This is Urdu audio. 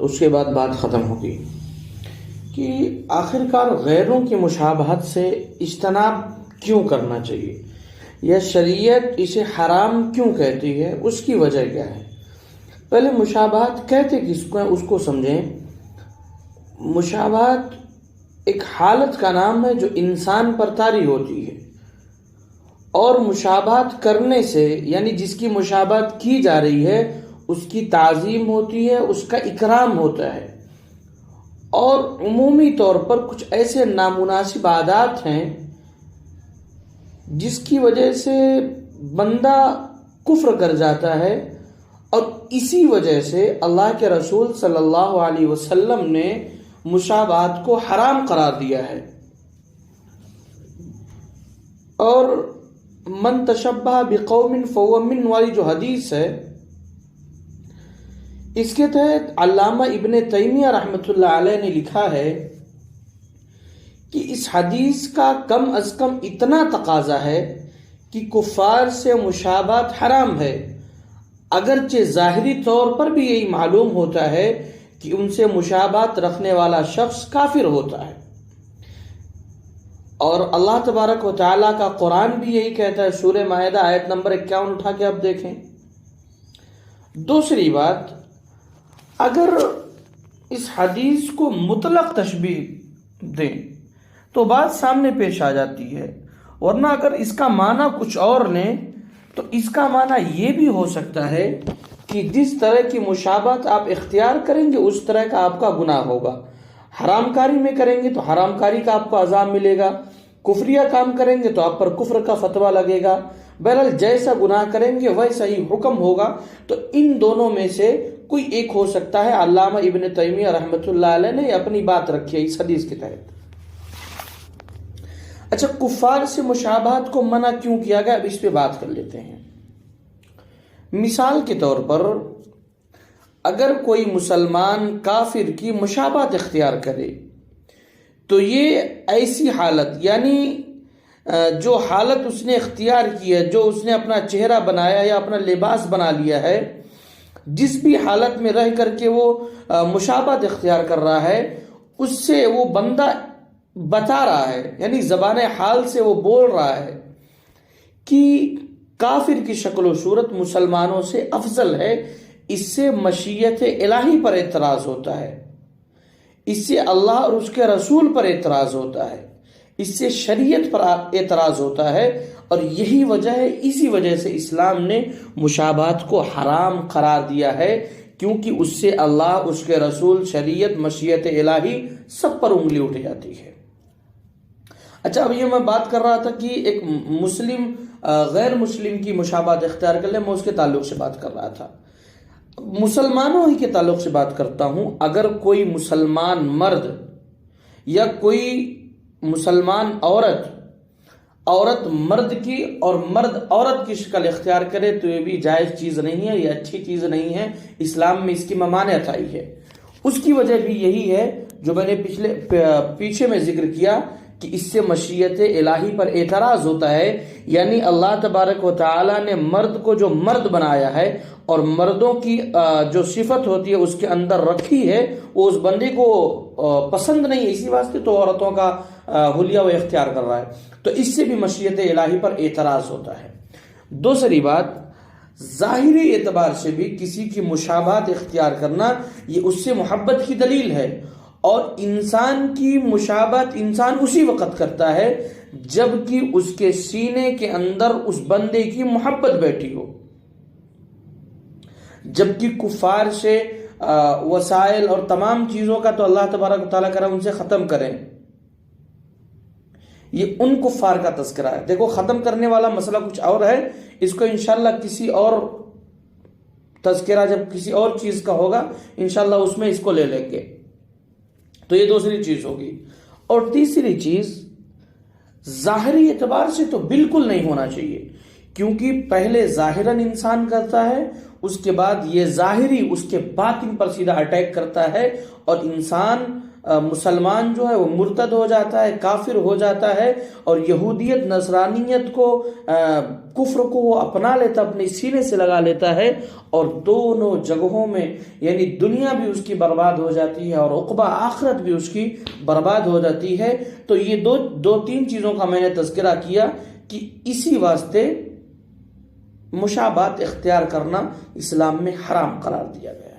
اس کے بعد بات ختم ہوگی کہ آخر کار غیروں کی مشابہت سے اجتناب کیوں کرنا چاہیے یا شریعت اسے حرام کیوں کہتی ہے، اس کی وجہ کیا ہے۔ پہلے مشابہت کہتے کس کو ہیں اس کو سمجھیں۔ مشابہت ایک حالت کا نام ہے جو انسان پر طاری ہوتی ہے، اور مشابہت کرنے سے یعنی جس کی مشابہت کی جا رہی ہے اس کی تعظیم ہوتی ہے، اس کا اکرام ہوتا ہے، اور عمومی طور پر کچھ ایسے نامناسب عادات ہیں جس کی وجہ سے بندہ کفر کر جاتا ہے، اور اسی وجہ سے اللہ کے رسول صلی اللہ علیہ وسلم نے مشابہت کو حرام قرار دیا ہے۔ اور من تشبہ بقوم فہو منہ والی جو حدیث ہے، اس کے تحت علامہ ابن تیمیہ رحمۃ اللہ علیہ نے لکھا ہے کہ اس حدیث کا کم از کم اتنا تقاضا ہے کہ کفار سے مشابہت حرام ہے، اگرچہ ظاہری طور پر بھی یہی معلوم ہوتا ہے کہ ان سے مشابہت رکھنے والا شخص کافر ہوتا ہے۔ اور اللہ تبارک و تعالیٰ کا قرآن بھی یہی کہتا ہے، سورہ مائدہ آیت نمبر 51 اٹھا کے آپ دیکھیں۔ دوسری بات، اگر اس حدیث کو مطلق تشبیہ دیں تو بات سامنے پیش آ جاتی ہے، ورنہ اگر اس کا معنی کچھ اور لیں تو اس کا معنی یہ بھی ہو سکتا ہے کہ جس طرح کی مشابہت آپ اختیار کریں گے اس طرح کا آپ کا گناہ ہوگا۔ حرام کاری میں کریں گے تو حرام کاری کا آپ کو عذاب ملے گا، کفریہ کام کریں گے تو آپ پر کفر کا فتویٰ لگے گا۔ بہرحال جیسا گناہ کریں گے ویسا ہی حکم ہوگا۔ تو ان دونوں میں سے کوئی ایک ہو سکتا ہے۔ علامہ ابن تیمیہ رحمۃ اللہ علیہ نے اپنی بات رکھی ہے اس حدیث کے تحت۔ اچھا، کفار سے مشابہت کو منع کیوں کیا گیا، اب اس پہ بات کر لیتے ہیں۔ مثال کے طور پر اگر کوئی مسلمان کافر کی مشابہت اختیار کرے تو یہ ایسی حالت یعنی جو حالت اس نے اختیار کی ہے، جو اس نے اپنا چہرہ بنایا یا اپنا لباس بنا لیا ہے، جس بھی حالت میں رہ کر کے وہ مشابہت اختیار کر رہا ہے، اس سے وہ بندہ بتا رہا ہے، یعنی زبان حال سے وہ بول رہا ہے کہ کافر کی شکل و صورت مسلمانوں سے افضل ہے۔ اس سے مشیت الہی پر اعتراض ہوتا ہے، اس سے اللہ اور اس کے رسول پر اعتراض ہوتا ہے، اس سے شریعت پر اعتراض ہوتا ہے، اور یہی وجہ ہے، اسی وجہ سے اسلام نے مشابہت کو حرام قرار دیا ہے، کیونکہ اس سے اللہ، اس کے رسول، شریعت، مشیت الہی سب پر انگلی اٹھ جاتی ہے۔ اچھا، اب یہ میں بات کر رہا تھا کہ ایک مسلم غیر مسلم کی مشابہت اختیار کر لے، میں اس کے تعلق سے بات کر رہا تھا۔ مسلمانوں ہی کے تعلق سے بات کرتا ہوں۔ اگر کوئی مسلمان مرد یا کوئی مسلمان عورت مرد کی اور مرد عورت کی شکل اختیار کرے تو یہ بھی جائز چیز نہیں ہے، یہ اچھی چیز نہیں ہے، اسلام میں اس کی ممانعت آئی ہے۔ اس کی وجہ بھی یہی ہے جو میں نے پیچھے میں ذکر کیا کہ اس سے مشیت الہی پر اعتراض ہوتا ہے، یعنی اللہ تبارک و تعالی نے مرد کو جو مرد بنایا ہے اور مردوں کی جو صفت ہوتی ہے اس کے اندر رکھی ہے، وہ اس بندے کو پسند نہیں ہے، اسی واسطے تو عورتوں کا حلیہ وہ اختیار کر رہا ہے، تو اس سے بھی مشیت الہی پر اعتراض ہوتا ہے۔ دوسری بات، ظاہری اعتبار سے بھی کسی کی مشابہت اختیار کرنا یہ اس سے محبت کی دلیل ہے، اور انسان کی مشابہت انسان اسی وقت کرتا ہے جب کہ اس کے سینے کے اندر اس بندے کی محبت بیٹھی ہو، جبکہ کفار سے وسائل اور تمام چیزوں کا تو اللہ تبارک و تعالیٰ کرے ان سے ختم کریں، یہ ان کفار کا تذکرہ ہے۔ دیکھو، ختم کرنے والا مسئلہ کچھ اور ہے، اس کو انشاءاللہ کسی اور تذکرہ جب کسی اور چیز کا ہوگا انشاءاللہ اس میں اس کو لے لیں گے۔ تو یہ دوسری چیز ہوگی۔ اور تیسری چیز، ظاہری اعتبار سے تو بالکل نہیں ہونا چاہیے، کیونکہ پہلے ظاہراً انسان کرتا ہے، اس کے بعد یہ ظاہری اس کے باطن پر سیدھا اٹیک کرتا ہے، اور انسان مسلمان جو ہے وہ مرتد ہو جاتا ہے، کافر ہو جاتا ہے، اور یہودیت نصرانیت کو کفر کو وہ اپنا لیتا، اپنے سینے سے لگا لیتا ہے، اور دونوں جگہوں میں یعنی دنیا بھی اس کی برباد ہو جاتی ہے اور عقبہ آخرت بھی اس کی برباد ہو جاتی ہے۔ تو یہ دو تین چیزوں کا میں نے تذکرہ کیا کہ اسی واسطے مشابہت اختیار کرنا اسلام میں حرام قرار دیا گیا۔